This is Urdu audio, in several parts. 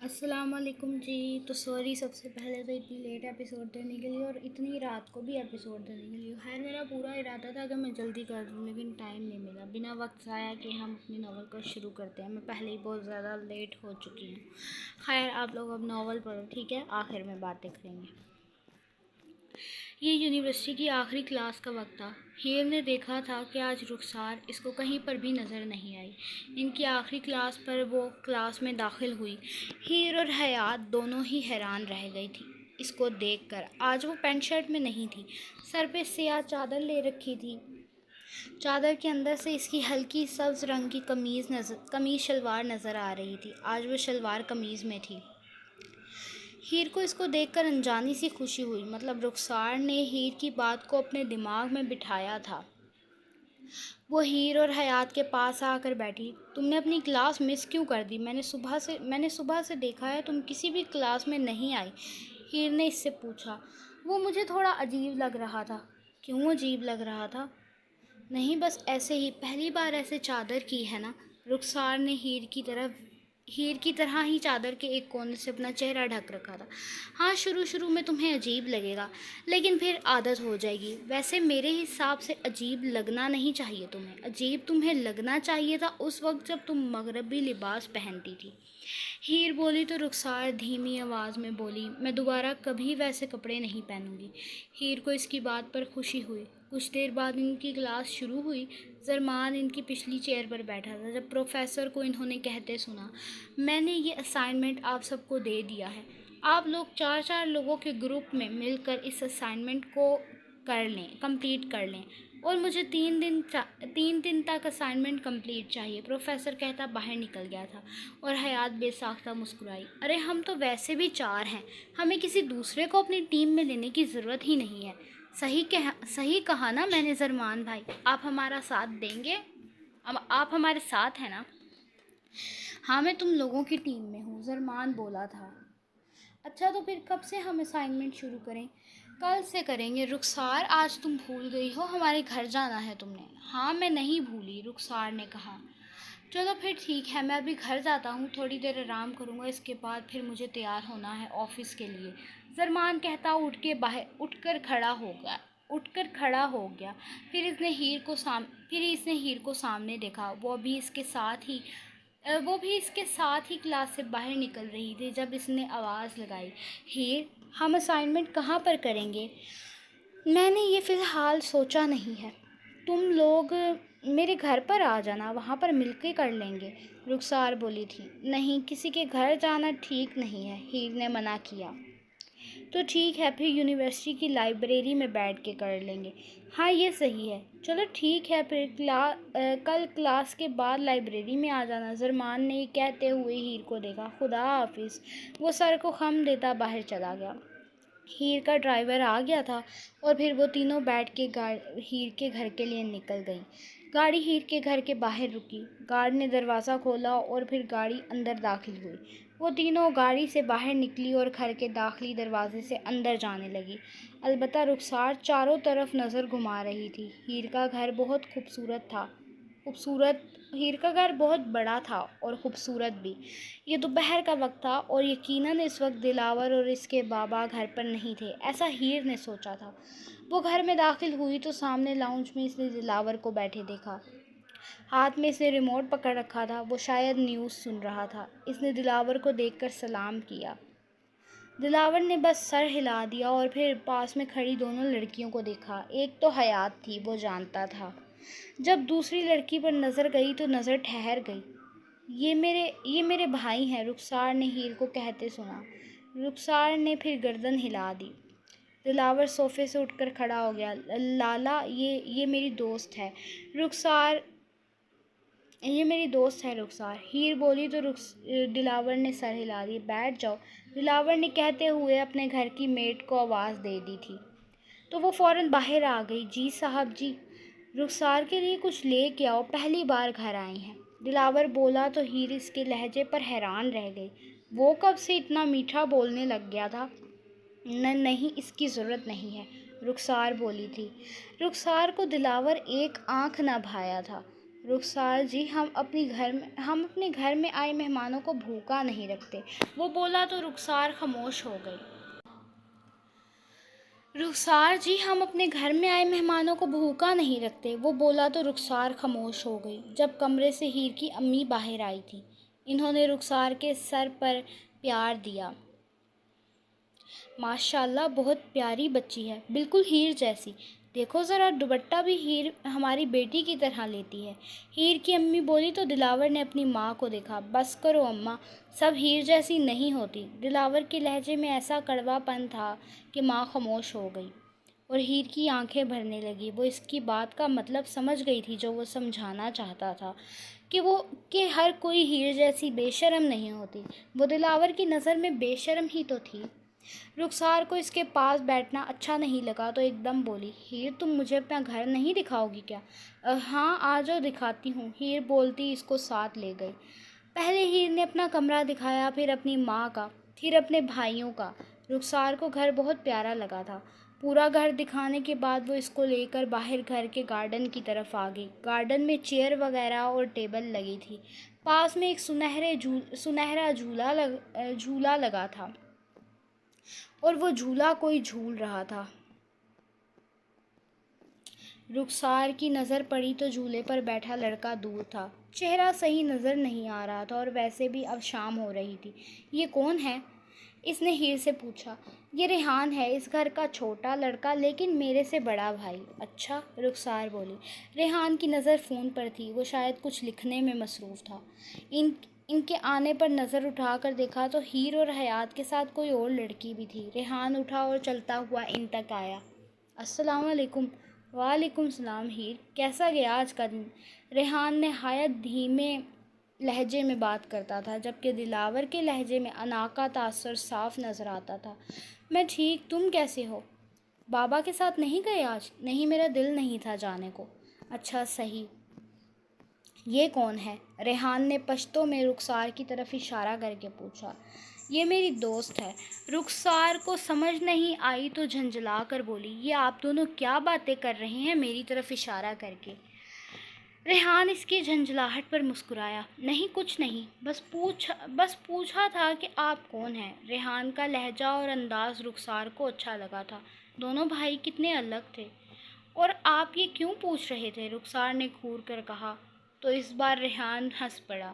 السلام علیکم جی. تو سوری سب سے پہلے تو اتنی لیٹ ایپیسوڈ دینے کے لیے اور اتنی رات کو بھی ایپیسوڈ دینے کے لیے. خیر میرا پورا ارادہ تھا کہ میں جلدی کر دوں لیکن ٹائم نہیں ملا. بنا وقت ضائع کہ ہم اپنی ناول کو شروع کرتے ہیں. میں پہلے ہی بہت زیادہ لیٹ ہو چکی ہوں. خیر آپ لوگ اب ناول پڑھو ٹھیک ہے، آخر میں باتیں کریں گے. یہ یونیورسٹی کی آخری کلاس کا وقت تھا. ہیر نے دیکھا تھا کہ آج رخسار اس کو کہیں پر بھی نظر نہیں آئی. ان کی آخری کلاس پر وہ کلاس میں داخل ہوئی. ہیر اور حیات دونوں ہی حیران رہ گئی تھی اس کو دیکھ کر. آج وہ پینٹ شرٹ میں نہیں تھی، سر پہ سیاہ چادر لے رکھی تھی. چادر کے اندر سے اس کی ہلکی سبز رنگ کی قمیض شلوار نظر آ رہی تھی. آج وہ شلوار قمیض میں تھی. ہیر کو اس کو دیکھ کر انجانی سی خوشی ہوئی. مطلب رخسار نے ہیر کی بات کو اپنے دماغ میں بٹھایا تھا. وہ ہیر اور حیات کے پاس آ کر بیٹھی. تم نے اپنی کلاس مس کیوں کر دی؟ میں نے صبح سے دیکھا ہے تم کسی بھی کلاس میں نہیں آئی. ہیر نے اس سے پوچھا. وہ مجھے تھوڑا عجیب لگ رہا تھا. کیوں عجیب لگ رہا تھا؟ نہیں بس ایسے ہی. پہلی بار ایسے چادر کی ہے نا؟ رخسار نے ہیر کی طرح ہی چادر کے ایک کونے سے اپنا چہرہ ڈھک رکھا تھا. ہاں شروع میں تمہیں عجیب لگے گا لیکن پھر عادت ہو جائے گی. ویسے میرے حساب سے عجیب لگنا نہیں چاہیے تمہیں. عجیب تمہیں لگنا چاہیے تھا اس وقت جب تم مغربی لباس پہنتی تھی. ہیر بولی تو رخسار دھیمی آواز میں بولی میں دوبارہ کبھی ویسے کپڑے نہیں پہنوں گی. ہیر کو اس کی بات پر خوشی ہوئی. کچھ دیر بعد ان کی کلاس شروع ہوئی. زرمان ان کی پچھلی چیئر پر بیٹھا تھا. جب پروفیسر کو انہوں نے کہتے سنا، میں نے یہ اسائنمنٹ آپ سب کو دے دیا ہے. آپ لوگ 4 لوگوں کے گروپ میں مل کر اس اسائنمنٹ کو کمپلیٹ کر لیں اور مجھے 3 دن تک اسائنمنٹ کمپلیٹ چاہیے. پروفیسر کہتا باہر نکل گیا تھا اور حیات بے ساختہ مسکرائی. ارے ہم تو ویسے بھی 4 ہیں، ہمیں کسی دوسرے کو اپنی ٹیم میں لینے کی ضرورت ہی نہیں ہے. صحیح کہا نا میں نے زرمان بھائی. آپ ہمارا ساتھ دیں گے؟ آپ ہمارے ساتھ ہیں نا؟ ہاں میں تم لوگوں کی ٹیم میں ہوں، زرمان بولا تھا. اچھا تو پھر کب سے ہم اسائنمنٹ شروع کریں؟ کل سے کریں گے. رخسار آج تم بھول گئی ہو، ہمارے گھر جانا ہے تم نے. ہاں میں نہیں بھولی، رخسار نے کہا. چلو پھر ٹھیک ہے، میں ابھی گھر جاتا ہوں، تھوڑی دیر آرام کروں گا، اس کے بعد پھر مجھے تیار ہونا ہے آفس کے لیے. زرمان کہتا اٹھ کر کھڑا ہو گیا. پھر اس نے ہیر کو سامنے دیکھا. وہ بھی اس کے ساتھ ہی کلاس سے باہر نکل رہی تھی جب اس نے آواز لگائی. ہیر ہم اسائنمنٹ کہاں پر کریں گے؟ میں نے یہ فی الحال سوچا نہیں ہے. تم لوگ میرے گھر پر آ جانا، وہاں پر مل کے کر لیں گے. رخسار بولی تھی. نہیں کسی کے گھر جانا ٹھیک نہیں ہے، ہیر نے منع کیا. تو ٹھیک ہے پھر یونیورسٹی کی لائبریری میں بیٹھ کے کر لیں گے. ہاں یہ صحیح ہے. چلو ٹھیک ہے پھر کل کلاس کے بعد لائبریری میں آ جانا. زرمان نے یہ کہتے ہوئے ہیر کو دیکھا. خدا حافظ. وہ سر کو خم دیتا باہر چلا گیا. ہیر کا ڈرائیور آ گیا تھا اور پھر وہ تینوں بیٹھ کے ہیر کے گھر کے لیے نکل گئیں. گاڑی ہیر کے گھر کے باہر رکی. گارڈ نے دروازہ کھولا اور پھر گاڑی اندر داخل ہوئی. وہ تینوں گاڑی سے باہر نکلی اور گھر کے داخلی دروازے سے اندر جانے لگی. البتہ رخسار چاروں طرف نظر گھما رہی تھی. ہیر کا گھر بہت بڑا تھا اور خوبصورت بھی. یہ دوپہر کا وقت تھا اور یقیناً اس وقت دلاور اور اس کے بابا گھر پر نہیں تھے، ایسا ہیر نے سوچا تھا. وہ گھر میں داخل ہوئی تو سامنے لاؤنج میں اس نے دلاور کو بیٹھے دیکھا. ہاتھ میں اس نے ریموٹ پکڑ رکھا تھا. وہ شاید نیوز سن رہا تھا. اس نے دلاور کو دیکھ کر سلام کیا. دلاور نے بس سر ہلا دیا اور پھر پاس میں کھڑی دونوں لڑکیوں کو دیکھا. ایک تو حیات تھی، وہ جانتا تھا. جب دوسری لڑکی پر نظر گئی تو نظر ٹھہر گئی. یہ میرے بھائی ہیں، رخسار نے ہیر کو کہتے سنا. رخسار نے پھر گردن ہلا دی. دلاور صوفے سے اٹھ کر کھڑا ہو گیا. لالا یہ میری دوست ہے رخسار. ہیر بولی تو دلاور نے سر ہلا دی. بیٹھ جاؤ، دلاور نے کہتے ہوئے اپنے گھر کی میڈ کو آواز دے دی تھی تو وہ فوراً باہر آ گئی. جی صاحب جی، رخسار کے لیے کچھ لے کے آؤ، پہلی بار گھر آئی ہیں. دلاور بولا تو ہیر اس کے لہجے پر حیران رہ گئی. وہ کب سے اتنا میٹھا بولنے لگ گیا تھا؟ نہیں اس کی ضرورت نہیں ہے، رخسار بولی تھی. رخسار کو دلاور ایک آنکھ نہ بھایا تھا. رخسار جی، ہم اپنے گھر میں آئے مہمانوں کو بھوکا نہیں رکھتے، وہ بولا تو رخسار خاموش ہو گئی۔ رخسار جی، ہم اپنے گھر میں آئے مہمانوں کو بھوکا نہیں رکھتے، وہ بولا تو رخسار خاموش ہو گئی۔ جب کمرے سے ہیر کی امی باہر آئی تھی، انہوں نے رخسار کے سر پر پیار دیا۔ ماشاء اللہ، بہت پیاری بچی ہے، بالکل ہیر جیسی۔ دیکھو ذرا، دوپٹہ بھی ہیر ہماری بیٹی کی طرح لیتی ہے۔ ہیر کی امی بولی تو دلاور نے اپنی ماں کو دیکھا۔ بس کرو اماں، سب ہیر جیسی نہیں ہوتی۔ دلاور کے لہجے میں ایسا کڑوا پن تھا کہ ماں خاموش ہو گئی اور ہیر کی آنکھیں بھرنے لگی۔ وہ اس کی بات کا مطلب سمجھ گئی تھی جو وہ سمجھانا چاہتا تھا، کہ ہر کوئی ہیر جیسی بے شرم نہیں ہوتی۔ وہ دلاور کی نظر میں بے شرم ہی تو تھی۔ رخسار کو اس کے پاس بیٹھنا اچھا نہیں لگا تو ایک دم بولی، ہیر تم مجھے اپنا گھر نہیں دکھاؤ گی کیا؟ ہاں آ جاؤ دکھاتی ہوں، ہیر بولتی اس کو ساتھ لے گئی۔ پہلے ہیر نے اپنا کمرہ دکھایا، پھر اپنی ماں کا، پھر اپنے بھائیوں کا۔ رخسار کو گھر بہت پیارا لگا تھا۔ پورا گھر دکھانے کے بعد وہ اس کو لے کر باہر گھر کے گارڈن کی طرف آ گئی۔ گارڈن میں چیئر وغیرہ اور ٹیبل لگی تھی۔ پاس میں ایک سنہرا جھولا لگا تھا اور وہ جھولا کوئی جھول رہا تھا۔ رخسار کی نظر پڑی تو جھولے پر بیٹھا لڑکا دور تھا۔ چہرہ صحیح نظر نہیں آ رہا تھا اور ویسے بھی اب شام ہو رہی تھی۔ یہ کون ہے؟ اس نے ہیر سے پوچھا۔ یہ ریحان ہے، اس گھر کا چھوٹا لڑکا، لیکن میرے سے بڑا بھائی۔ اچھا، رخسار بولی۔ ریحان کی نظر فون پر تھی، وہ شاید کچھ لکھنے میں مصروف تھا۔ ان کے آنے پر نظر اٹھا کر دیکھا تو ہیر اور حیات کے ساتھ کوئی اور لڑکی بھی تھی۔ ریحان اٹھا اور چلتا ہوا ان تک آیا۔ السلام علیکم۔ وعلیکم السلام ہیر، کیسا گیا آج کا دن؟ ریحان نہایت دھیمے لہجے میں بات کرتا تھا، جبکہ دلاور کے لہجے میں انا کا تاثر صاف نظر آتا تھا۔ میں ٹھیک، تم کیسے ہو؟ بابا کے ساتھ نہیں گئے آج؟ نہیں، میرا دل نہیں تھا جانے کو۔ اچھا صحیح۔ یہ کون ہے؟ ریحان نے پشتو میں رخسار کی طرف اشارہ کر کے پوچھا۔ یہ میری دوست ہے۔ رخسار کو سمجھ نہیں آئی تو جھنجھلا کر بولی، یہ آپ دونوں کیا باتیں کر رہے ہیں میری طرف اشارہ کر کے؟ ریحان اس کی جھنجھلاہٹ پر مسکرایا۔ نہیں، کچھ نہیں، بس پوچھا تھا کہ آپ کون ہیں۔ ریحان کا لہجہ اور انداز رخسار کو اچھا لگا تھا۔ دونوں بھائی کتنے الگ تھے، اور آپ یہ کیوں پوچھ رہے تھے؟ رخسار نے گھور کر کہا۔ تو اس بار ریحان ہنس پڑا۔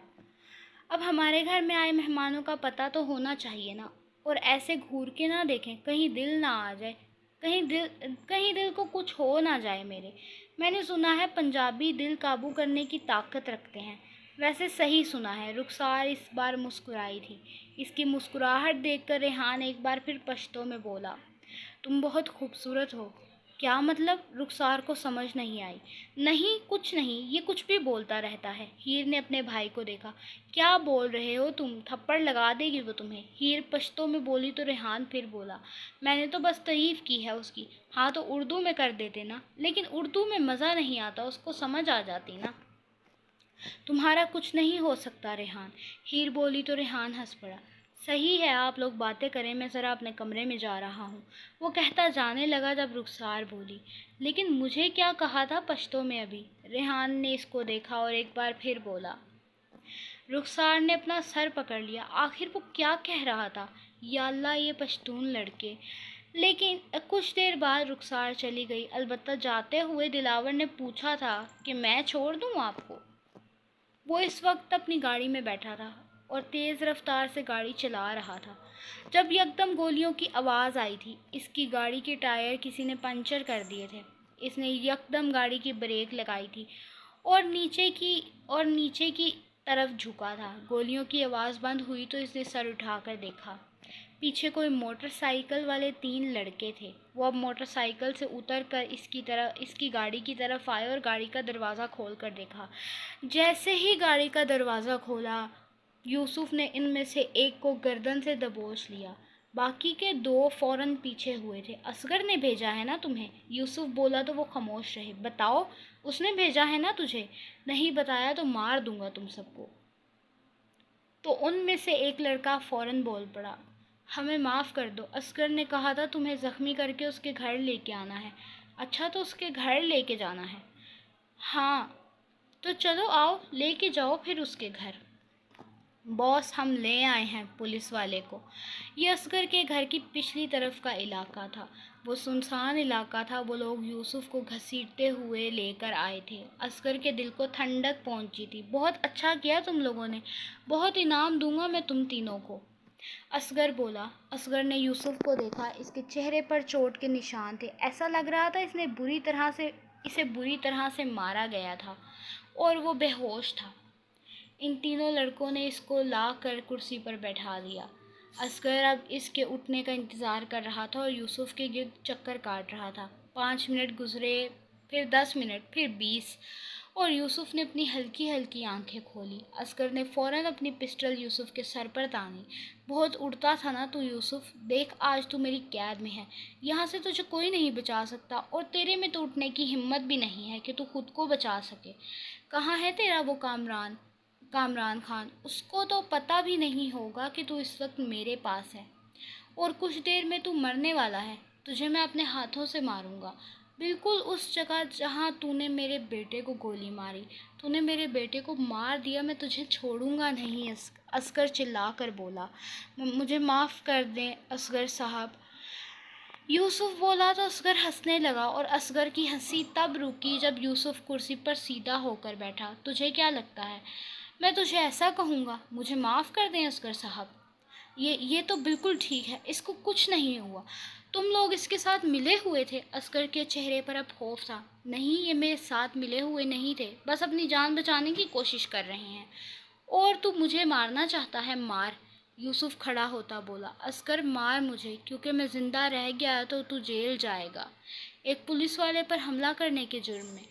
اب ہمارے گھر میں آئے مہمانوں کا پتہ تو ہونا چاہیے نا، اور ایسے گھور کے نہ دیکھیں، کہیں دل نہ آ جائے، کہیں دل کو کچھ ہو نہ جائے میرے۔ میں نے سنا ہے پنجابی دل قابو کرنے کی طاقت رکھتے ہیں۔ ویسے صحیح سنا ہے۔ رخسار اس بار مسکرائی تھی۔ اس کی مسکراہٹ دیکھ کر ریحان ایک بار پھر پشتو میں بولا، تم بہت خوبصورت ہو۔ کیا مطلب؟ رخسار کو سمجھ نہیں آئی۔ نہیں، کچھ نہیں، یہ کچھ بھی بولتا رہتا ہے۔ ہیر نے اپنے بھائی کو دیکھا۔ کیا بول رہے ہو تم؟ تھپڑ لگا دے گی وہ تمہیں۔ ہیر پشتو میں بولی تو ریحان پھر بولا، میں نے تو بس تعریف کی ہے اس کی۔ ہاں تو اردو میں کر دیتے نا۔ لیکن اردو میں مزہ نہیں آتا، اس کو سمجھ آ جاتی نا۔ تمہارا کچھ نہیں ہو سکتا ریحان، ہیر بولی تو ریحان ہنس پڑا۔ صحیح ہے، آپ لوگ باتیں کریں، میں ذرا اپنے کمرے میں جا رہا ہوں، وہ کہتا جانے لگا جب رخسار بولی، لیکن مجھے کیا کہا تھا پشتو میں ابھی؟ ریحان نے اس کو دیکھا اور ایک بار پھر بولا۔ رخسار نے اپنا سر پکڑ لیا۔ آخر وہ کیا کہہ رہا تھا؟ یا اللہ، یہ پشتون لڑکے۔ لیکن کچھ دیر بعد رخسار چلی گئی۔ البتہ جاتے ہوئے دلاور نے پوچھا تھا کہ میں چھوڑ دوں آپ کو؟ وہ اس وقت اپنی گاڑی میں بیٹھا تھا اور تیز رفتار سے گاڑی چلا رہا تھا جب یکدم گولیوں کی آواز آئی تھی۔ اس کی گاڑی کے ٹائر کسی نے پنچر کر دیے تھے۔ اس نے یکدم گاڑی کی بریک لگائی تھی اور نیچے کی طرف جھکا تھا۔ گولیوں کی آواز بند ہوئی تو اس نے سر اٹھا کر دیکھا۔ پیچھے کوئی موٹر سائیکل والے 3 لڑکے تھے۔ وہ اب موٹر سائیکل سے اتر کر اس کی گاڑی کی طرف آئے اور گاڑی کا دروازہ کھول کر دیکھا۔ جیسے ہی گاڑی کا دروازہ کھولا، یوسف نے ان میں سے ایک کو گردن سے دبوچ لیا۔ باقی کے 2 فوراً پیچھے ہوئے تھے۔ اصغر نے بھیجا ہے نا تمہیں؟ یوسف بولا تو وہ خاموش رہے۔ بتاؤ، اس نے بھیجا ہے نا تجھے؟ نہیں بتایا تو مار دوں گا تم سب کو۔ تو ان میں سے ایک لڑکا فوراً بول پڑا، ہمیں معاف کر دو، اصغر نے کہا تھا تمہیں زخمی کر کے اس کے گھر لے کے آنا ہے۔ اچھا، تو اس کے گھر لے کے جانا ہے؟ ہاں، تو چلو آؤ لے کے جاؤ پھر اس کے گھر۔ باس ہم لے آئے ہیں پولیس والے کو۔ یہ اصغر کے گھر کی پچھلی طرف کا علاقہ تھا۔ وہ سنسان علاقہ تھا۔ وہ لوگ یوسف کو گھسیٹتے ہوئے لے کر آئے تھے۔ اصغر کے دل کو ٹھنڈک پہنچی تھی۔ بہت اچھا کیا تم لوگوں نے، بہت انعام دوں گا میں تم تینوں کو، اصغر بولا۔ اصغر نے یوسف کو دیکھا۔ اس کے چہرے پر چوٹ کے نشان تھے۔ ایسا لگ رہا تھا اسے بری طرح سے مارا گیا تھا اور وہ بے ہوش تھا۔ ان تینوں لڑکوں نے اس کو لا کر کرسی پر بیٹھا دیا۔ اصغر اب اس کے اٹھنے کا انتظار کر رہا تھا اور یوسف کے گرد چکر کاٹ رہا تھا۔ 5 منٹ گزرے، پھر 10 منٹ، پھر 20، اور یوسف نے اپنی ہلکی ہلکی آنکھیں کھولی۔ اصغر نے فوراً اپنی پسٹل یوسف کے سر پر تانی۔ بہت اڑتا تھا نا تو یوسف، دیکھ آج تو میری قید میں ہے، یہاں سے تجھے کوئی نہیں بچا سکتا، اور تیرے میں تو اٹھنے کی ہمت بھی نہیں ہے کہ تو خود کو بچا سکے۔ کہاں ہے تیرا وہ کامران خان؟ اس کو تو پتہ بھی نہیں ہوگا کہ تو اس وقت میرے پاس ہے، اور کچھ دیر میں تو مرنے والا ہے۔ تجھے میں اپنے ہاتھوں سے ماروں گا، بالکل اس جگہ جہاں تو نے میرے بیٹے کو گولی ماری۔ تو نے میرے بیٹے کو مار دیا، میں تجھے چھوڑوں گا نہیں، اصغر چلا کر بولا۔ مجھے معاف کر دیں اصغر صاحب، یوسف بولا تو اصغر ہنسنے لگا، اور اصغر کی ہنسی تب رکی جب یوسف کرسی پر سیدھا ہو کر بیٹھا۔ تجھے کیا لگتا ہے میں تجھے ایسا کہوں گا، مجھے معاف کر دیں اصغر صاحب؟ یہ تو بالکل ٹھیک ہے، اس کو کچھ نہیں ہوا۔ تم لوگ اس کے ساتھ ملے ہوئے تھے؟ اصغر کے چہرے پر اب خوف تھا۔ نہیں، یہ میرے ساتھ ملے ہوئے نہیں تھے، بس اپنی جان بچانے کی کوشش کر رہے ہیں۔ اور تو مجھے مارنا چاہتا ہے؟ مار، یوسف کھڑا ہوتا بولا۔ اصغر مار مجھے، کیونکہ میں زندہ رہ گیا تو جیل جائے گا، ایک پولیس والے پر حملہ کرنے کے جرم میں۔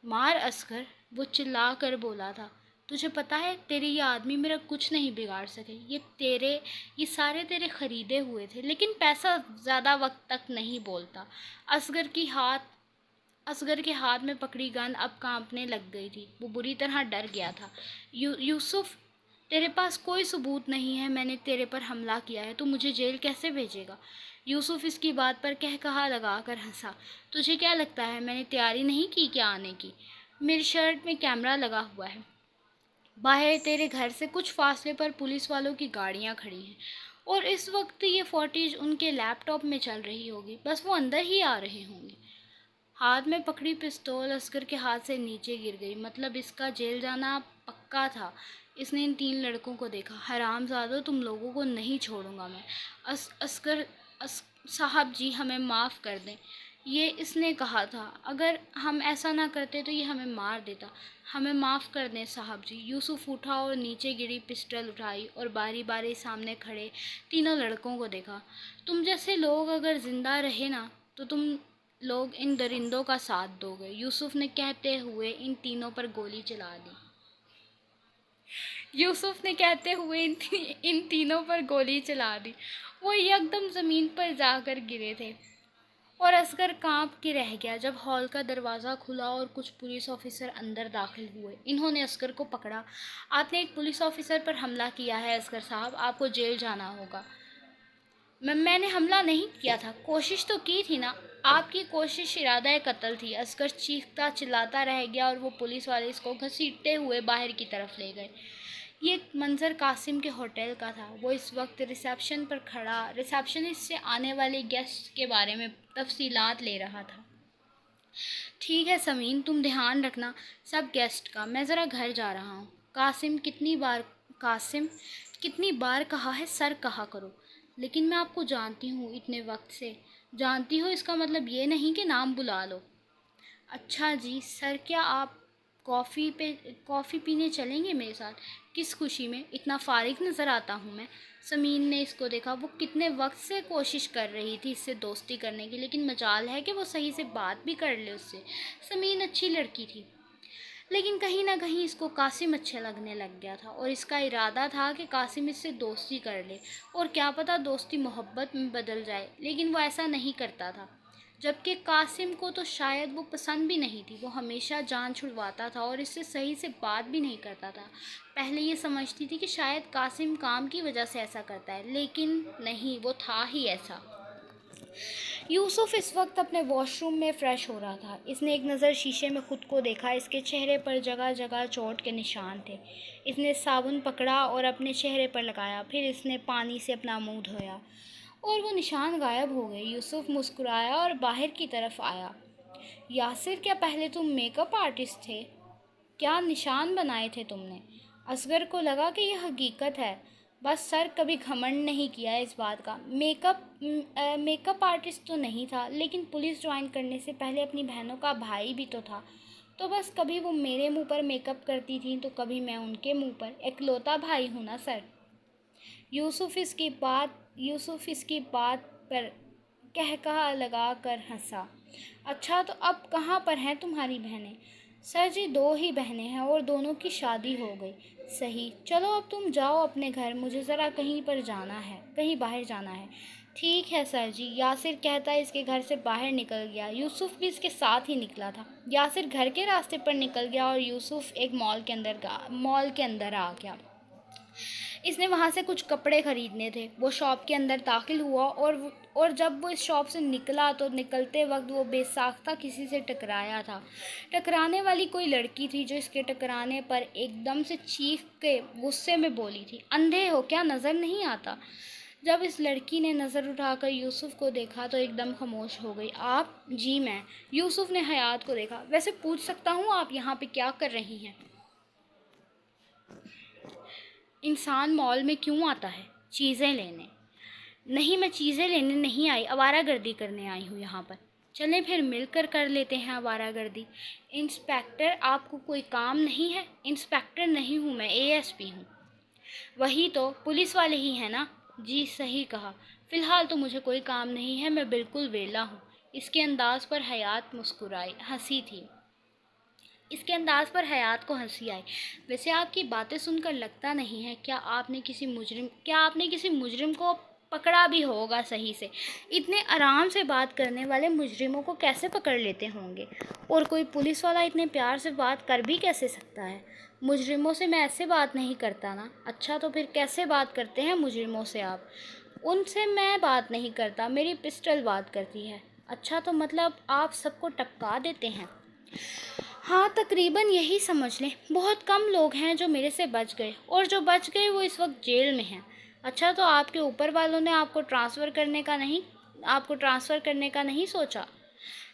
مار اصغر، وہ چلا کر بولا تھا۔ تجھے پتہ ہے تیرے یہ آدمی میرا کچھ نہیں بگاڑ سکے، یہ سارے تیرے خریدے ہوئے تھے، لیکن پیسہ زیادہ وقت تک نہیں بولتا۔ اصغر کے ہاتھ میں پکڑی گن اب کانپنے لگ گئی تھی۔ وہ بری طرح ڈر گیا تھا۔ یوسف، تیرے پاس کوئی ثبوت نہیں ہے میں نے تیرے پر حملہ کیا ہے، تو مجھے جیل کیسے بھیجے گا؟ یوسف اس کی بات پر کہا لگا کر ہنسا۔ تجھے کیا لگتا ہے میں نے تیاری نہیں کی کیا آنے کی؟ میری شرٹ میں کیمرہ لگا ہوا ہے، باہر تیرے گھر سے کچھ فاصلے پر پولیس والوں کی گاڑیاں کھڑی ہیں، اور اس وقت یہ فوٹیج ان کے لیپ ٹاپ میں چل رہی ہوگی، بس وہ اندر ہی آ رہے ہوں گے۔ ہاتھ میں پکڑی پستول اصغر کے ہاتھ سے نیچے گر گئی۔ مطلب اس کا جیل جانا پکا تھا۔ اس نے ان 3 لڑکوں کو دیکھا۔ حرام زادو، تم لوگوں کو نہیں چھوڑوں گا میں۔ اصغر صاحب جی، ہمیں معاف کر دیں، یہ اس نے کہا تھا، اگر ہم ایسا نہ کرتے تو یہ ہمیں مار دیتا۔ ہمیں معاف کر دیں صاحب جی۔ یوسف اٹھا اور نیچے گری پسٹل اٹھائی اور باری باری سامنے کھڑے 3 لڑکوں کو دیکھا۔ تم جیسے لوگ اگر زندہ رہے نا تو تم لوگ ان درندوں کا ساتھ دو گے، یوسف نے کہتے ہوئے ان تینوں پر گولی چلا دی۔ وہ یکدم زمین پر جا کر گرے تھے اور اصغر کانپ کے رہ گیا جب ہال کا دروازہ کھلا اور کچھ پولیس آفیسر اندر داخل ہوئے۔ انہوں نے اصغر کو پکڑا۔ آپ نے ایک پولیس آفیسر پر حملہ کیا ہے اصغر صاحب، آپ کو جیل جانا ہوگا۔ میں نے حملہ نہیں کیا تھا، کوشش تو کی تھی نا۔ آپ کی کوشش ارادہ قتل تھی۔ اصغر چیختا چلاتا رہ گیا اور وہ پولیس والے اس کو گھسیٹتے ہوئے باہر کی طرف لے گئے۔ یہ منظر قاسم کے ہوٹل کا تھا۔ وہ اس وقت ریسیپشن پر کھڑا ریسیپشنسٹ سے آنے والے گیسٹ کے بارے میں تفصیلات لے رہا تھا۔ ٹھیک ہے سمین، تم دھیان رکھنا سب گیسٹ کا، میں ذرا گھر جا رہا ہوں۔ قاسم، کتنی بار کہا ہے سر کہا کرو، لیکن میں آپ کو جانتی ہوں اتنے وقت سے۔ جانتی ہو اس کا مطلب یہ نہیں کہ نام بلا لو۔ اچھا جی سر، کیا آپ کافی پینے چلیں گے میرے ساتھ؟ کس خوشی میں، اتنا فارغ نظر آتا ہوں میں۔ سمین نے اس کو دیکھا۔ وہ کتنے وقت سے کوشش کر رہی تھی اس سے دوستی کرنے کی، لیکن مجال ہے کہ وہ صحیح سے بات بھی کر لے اس سے۔ سمین اچھی لڑکی تھی، لیکن کہیں نہ کہیں اس کو قاسم اچھا لگنے لگ گیا تھا، اور اس کا ارادہ تھا کہ قاسم اس سے دوستی کر لے، اور کیا پتہ دوستی محبت میں بدل جائے، لیکن وہ ایسا نہیں کرتا تھا۔ جبکہ قاسم کو تو شاید وہ پسند بھی نہیں تھی۔ وہ ہمیشہ جان چھڑواتا تھا اور اس سے صحیح سے بات بھی نہیں کرتا تھا۔ پہلے یہ سمجھتی تھی کہ شاید قاسم کام کی وجہ سے ایسا کرتا ہے، لیکن نہیں، وہ تھا ہی ایسا۔ یوسف اس وقت اپنے واش روم میں فریش ہو رہا تھا۔ اس نے ایک نظر شیشے میں خود کو دیکھا۔ اس کے چہرے پر جگہ جگہ چوٹ کے نشان تھے۔ اس نے صابن پکڑا اور اپنے چہرے پر لگایا، پھر اس نے پانی سے اپنا منہ دھویا اور وہ نشان غائب ہو گئے۔ یوسف مسکرایا اور باہر کی طرف آیا۔ یاسر، کیا پہلے تم میک اپ آرٹسٹ تھے؟ کیا نشان بنائے تھے تم نے؟ اصغر کو لگا کہ یہ حقیقت ہے، بس سر کبھی گھمنڈ نہیں کیا اس بات کا۔ میک اپ آرٹسٹ تو نہیں تھا، لیکن پولیس جوائن کرنے سے پہلے اپنی بہنوں کا بھائی بھی تو تھا، تو بس کبھی وہ میرے منہ پر میک اپ کرتی تھیں تو کبھی میں ان کے منہ پر۔ اکلوتا بھائی ہوں نا سر۔ یوسف اس کی بات پر قہقہہ لگا کر ہنسا۔ اچھا، تو اب کہاں پر ہیں تمہاری بہنیں؟ سر جی 2 ہی بہنیں ہیں اور دونوں کی شادی ہو گئی۔ صحیح، چلو اب تم جاؤ اپنے گھر، مجھے ذرا کہیں باہر جانا ہے۔ ٹھیک ہے سر جی، یاسر کہتا اس کے گھر سے باہر نکل گیا۔ یوسف بھی اس کے ساتھ ہی نکلا تھا۔ یاسر گھر کے راستے پر نکل گیا اور یوسف ایک مال کے اندر آ گیا۔ اس نے وہاں سے کچھ کپڑے خریدنے تھے۔ وہ شاپ کے اندر داخل ہوا اور جب وہ اس شاپ سے نکلا تو نکلتے وقت وہ بے ساختہ کسی سے ٹکرایا تھا۔ ٹکرانے والی کوئی لڑکی تھی جو اس کے ٹکرانے پر ایک دم سے چیخ کے غصے میں بولی تھی، اندھے ہو کیا، نظر نہیں آتا؟ جب اس لڑکی نے نظر اٹھا کر یوسف کو دیکھا تو ایک دم خاموش ہو گئی۔ آپ؟ جی میں۔ یوسف نے حیات کو دیکھا۔ ویسے پوچھ سکتا ہوں آپ یہاں پہ کیا کر رہی ہیں؟ انسان مال میں کیوں آتا ہے؟ چیزیں لینے۔ نہیں، میں چیزیں لینے نہیں آئی، آوارہ گردی کرنے آئی ہوں یہاں پر۔ چلیں پھر مل کر لیتے ہیں آوارہ گردی۔ انسپیکٹر، آپ کو کوئی کام نہیں ہے؟ انسپیکٹر نہیں ہوں میں، ASP ہوں۔ وہی تو، پولیس والے ہی ہیں نا؟ جی صحیح کہا۔ فی الحال تو مجھے کوئی کام نہیں ہے، میں بالکل ویلا ہوں۔ اس کے انداز پر حیات کو ہنسی آئی۔ ویسے آپ کی باتیں سن کر لگتا نہیں ہے، کیا آپ نے کسی مجرم کو پکڑا بھی ہوگا صحیح سے؟ اتنے آرام سے بات کرنے والے مجرموں کو کیسے پکڑ لیتے ہوں گے؟ اور کوئی پولیس والا اتنے پیار سے بات کر بھی کیسے سکتا ہے؟ مجرموں سے میں ایسے بات نہیں کرتا نا۔ اچھا، تو پھر کیسے بات کرتے ہیں مجرموں سے آپ؟ ان سے میں بات نہیں کرتا، میری پسٹل بات کرتی ہے۔ اچھا، تو مطلب آپ سب کو ٹپکا دیتے ہیں؟ ہاں، تقریباً یہی سمجھ لیں۔ بہت کم لوگ ہیں جو میرے سے بچ گئے، اور جو بچ گئے وہ اس وقت جیل میں ہیں۔ اچھا، تو آپ کے اوپر والوں نے آپ کو ٹرانسفر کرنے کا نہیں سوچا؟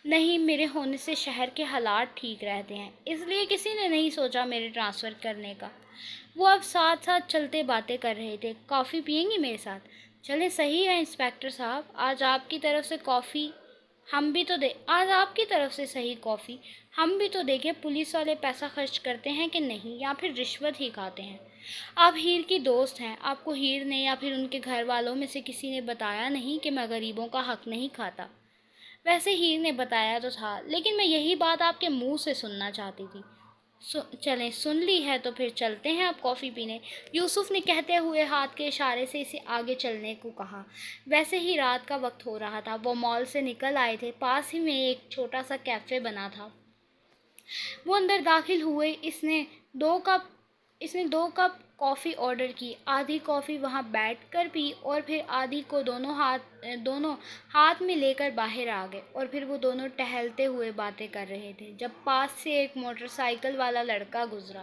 نہیں، میرے ہونے سے شہر کے حالات ٹھیک رہتے ہیں، اس لیے کسی نے نہیں سوچا میرے ٹرانسفر کرنے کا۔ وہ اب ساتھ ساتھ چلتے باتیں کر رہے تھے۔ کافی پئیں گی میرے ساتھ؟ چلیں، صحیح ہے انسپیکٹر صاحب، آج آپ کی طرف سے صحیح کافی ہم بھی تو دیکھیں پولیس والے پیسہ خرچ کرتے ہیں کہ نہیں، یا پھر رشوت ہی کھاتے ہیں۔ آپ ہیر کی دوست ہیں، آپ کو ہیر نے یا پھر ان کے گھر والوں میں سے کسی نے بتایا نہیں کہ میں غریبوں کا حق نہیں کھاتا؟ ویسے ہیر نے بتایا تو تھا، لیکن میں یہی بات آپ کے منہ سے سننا چاہتی تھی۔ چلیں، سن لی ہے تو پھر چلتے ہیں اب کافی پینے۔ یوسف نے کہتے ہوئے ہاتھ کے اشارے سے اسے آگے چلنے کو کہا۔ ویسے ہی رات کا وقت ہو رہا تھا۔ وہ مال سے نکل آئے تھے۔ پاس ہی میں ایک چھوٹا سا کیفے بنا تھا۔ وہ اندر داخل ہوئے۔ اس نے 2 کپ کافی آرڈر کی۔ آدھی کافی وہاں بیٹھ کر پی اور پھر آدھی کو دونوں ہاتھ میں لے کر باہر آ گئے، اور پھر وہ دونوں ٹہلتے ہوئے باتیں کر رہے تھے جب پاس سے ایک موٹر سائیکل والا لڑکا گزرا۔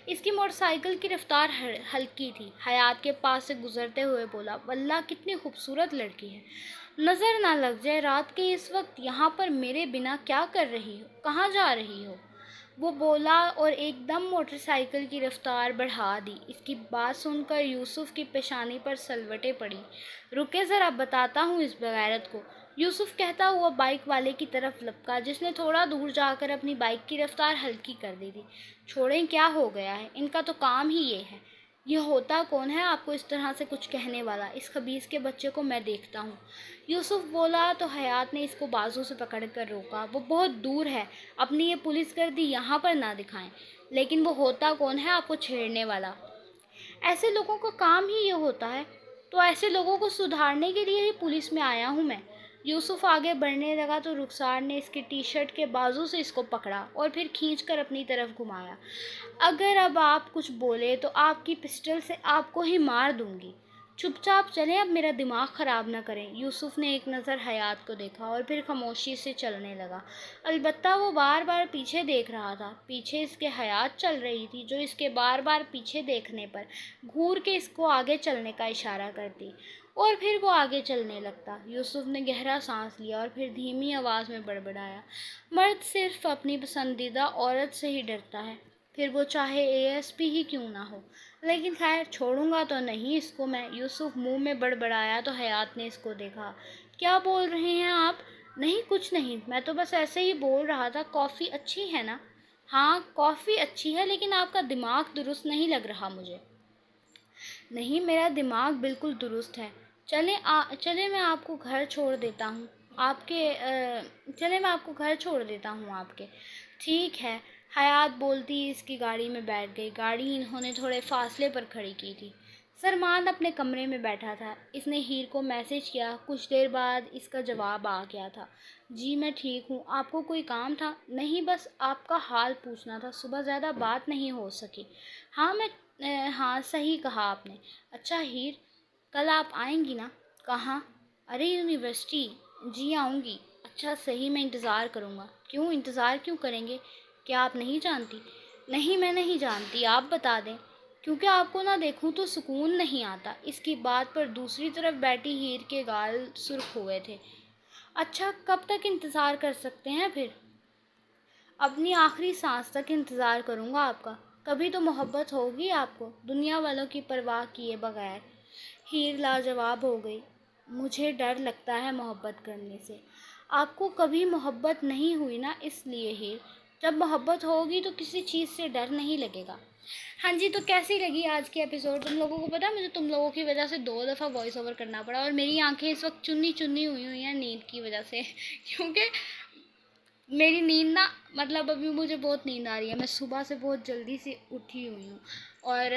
اس کی موٹر سائیکل کی رفتار ہلکی تھی۔ حیات کے پاس سے گزرتے ہوئے بولا، واللہ کتنی خوبصورت لڑکی ہے، نظر نہ لگ جائے رات کے اس وقت یہاں پر میرے بنا کیا کر رہی ہو، کہاں جا رہی ہو؟ وہ بولا اور ایک دم موٹر سائیکل کی رفتار بڑھا دی۔ اس کی بات سن کر یوسف کی پیشانی پر سلوٹیں پڑی۔ رکے ذرا، بتاتا ہوں اس بغیرت کو، یوسف کہتا ہوا بائک والے کی طرف لپکا، جس نے تھوڑا دور جا کر اپنی بائک کی رفتار ہلکی کر دی تھی۔ چھوڑیں، کیا ہو گیا ہے، ان کا تو کام ہی یہ ہے۔ یہ ہوتا کون ہے آپ کو اس طرح سے کچھ کہنے والا؟ اس خبیث کے بچے کو میں دیکھتا ہوں۔ یوسف بولا تو حیات نے اس کو بازو سے پکڑ کر روکا۔ وہ بہت دور ہے، اپنی یہ پولیس گردی یہاں پر نہ دکھائیں۔ لیکن وہ ہوتا کون ہے آپ کو چھیڑنے والا؟ ایسے لوگوں کا کام ہی یہ ہوتا ہے، تو ایسے لوگوں کو سدھارنے کے لیے ہی پولیس میں آیا ہوں میں۔ یوسف آگے بڑھنے لگا تو رخسار نے اس کی ٹی شرٹ کے بازو سے اس کو پکڑا اور پھر کھینچ کر اپنی طرف گھمایا۔ اگر اب آپ کچھ بولے تو آپ کی پسٹل سے آپ کو ہی مار دوں گی۔ چپ چاپ چلیں، اب میرا دماغ خراب نہ کریں۔ یوسف نے ایک نظر حیات کو دیکھا اور پھر خاموشی سے چلنے لگا۔ البتہ وہ بار بار پیچھے دیکھ رہا تھا۔ پیچھے اس کے حیات چل رہی تھی، جو اس کے بار بار پیچھے دیکھنے پر گھور کے اس کو آگے چلنے کا اشارہ کرتی، اور پھر وہ آگے چلنے لگتا۔ یوسف نے گہرا سانس لیا اور پھر دھیمی آواز میں بڑبڑایا، مرد صرف اپنی پسندیدہ عورت سے ہی ڈرتا ہے، پھر وہ چاہے ASP ہی کیوں نہ ہو۔ لیکن خیر، چھوڑوں گا تو نہیں اس کو میں۔ یوسف منہ میں بڑبڑایا تو حیات نے اس کو دیکھا۔ کیا بول رہے ہیں آپ؟ نہیں، کچھ نہیں، میں تو بس ایسے ہی بول رہا تھا۔ کافی اچھی ہے نا؟ ہاں، کافی اچھی ہے، لیکن آپ کا دماغ درست نہیں لگ رہا مجھے۔ نہیں، میرا دماغ بالکل درست ہے۔ چلیں میں آپ کو گھر چھوڑ دیتا ہوں آپ کے۔ ٹھیک ہے، حیات بولتی اس کی گاڑی میں بیٹھ گئی۔ گاڑی انہوں نے تھوڑے فاصلے پر کھڑی کی تھی۔ سرمان اپنے کمرے میں بیٹھا تھا۔ اس نے ہیر کو میسج کیا۔ کچھ دیر بعد اس کا جواب آ گیا تھا۔ جی میں ٹھیک ہوں، آپ کو کوئی کام تھا؟ نہیں، بس آپ کا حال پوچھنا تھا، صبح زیادہ بات نہیں ہو سکی۔ ہاں صحیح کہا آپ نے۔ اچھا ہیر، کل آپ آئیں گی نا؟ کہاں؟ ارے یونیورسٹی۔ جی آؤں گی۔ اچھا صحیح، میں انتظار کروں گا۔ کیوں انتظار کیوں کریں گے؟ کیا آپ نہیں جانتی؟ نہیں، میں نہیں جانتی، آپ بتا دیں۔ کیونکہ آپ کو نہ دیکھوں تو سکون نہیں آتا۔ اس کی بات پر دوسری طرف بیٹھی ہیر کے گال سرخ ہوئے تھے۔ اچھا، کب تک انتظار کر سکتے ہیں پھر؟ اپنی آخری سانس تک انتظار کروں گا آپ کا۔ کبھی تو محبت ہوگی آپ کو، دنیا والوں کی پرواہ کیے بغیر۔ ہیر لاجواب ہو گئی۔ مجھے ڈر لگتا ہے محبت کرنے سے۔ آپ کو کبھی محبت نہیں ہوئی نا، اس لیے ہیر۔ جب محبت ہوگی تو کسی چیز سے ڈر نہیں لگے گا۔ ہاں جی، تو کیسی لگی آج کی ایپیسوڈ؟ تم لوگوں کو پتا ہے مجھے تم لوگوں کی وجہ سے 2 دفعہ وائس اوور کرنا پڑا، اور میری آنکھیں اس وقت چنی ہوئی ہیں نیند کی وجہ سے کیونکہ میری نیند نا، مطلب ابھی مجھے بہت نیند آ رہی ہے، میں صبح سے بہت جلدی سے اٹھی ہوئی ہوں، اور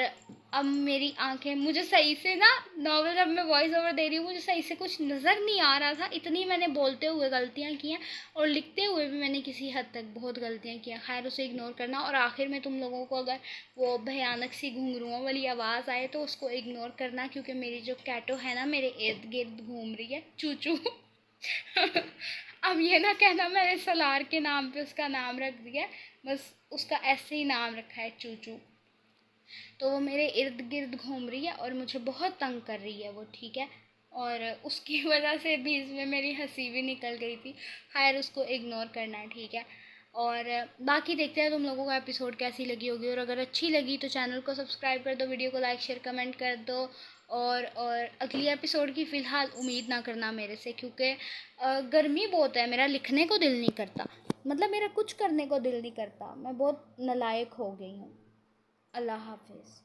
اب میری آنکھیں، مجھے صحیح سے نا ناول جب میں وائس اوور دے رہی ہوں مجھے صحیح سے کچھ نظر نہیں آ رہا تھا، اتنی میں نے بولتے ہوئے غلطیاں کی ہیں، اور لکھتے ہوئے بھی میں نے کسی حد تک بہت غلطیاں کی ہیں۔ خیر، اسے اگنور کرنا، اور آخر میں تم لوگوں کو اگر وہ بھیانک سی گھنگروؤں والی آواز آئے تو اس کو اگنور کرنا، کیونکہ میری جو کیٹو ہے نا میرے ارد گرد گھوم رہی ہے، چوچو اب یہ نہ کہنا میں نے سلار کے نام پہ اس کا نام رکھ دیا، بس اس کا ایسے ہی نام رکھا ہے چوچو، تو وہ میرے ارد گرد گھوم رہی ہے اور مجھے بہت تنگ کر رہی ہے وہ، ٹھیک ہے، اور اس کی وجہ سے بیچ میں میری ہنسی بھی نکل گئی تھی۔ خیر، اس کو اگنور کرنا ہے، ٹھیک ہے، اور باقی دیکھتے ہیں تم لوگوں کو ایپیسوڈ کیسی لگی ہوگی، اور اگر اچھی لگی تو چینل کو سبسکرائب کر دو، ویڈیو کو لائک شیئر کمنٹ کر دو، اور اگلی ایپیسوڈ کی فی الحال امید نہ کرنا میرے سے، کیونکہ گرمی بہت ہے، میرا لکھنے کو دل نہیں کرتا، مطلب میرا کچھ کرنے کو دل نہیں کرتا، میں بہت نالائق ہو گئی ہوں۔ اللہ حافظ۔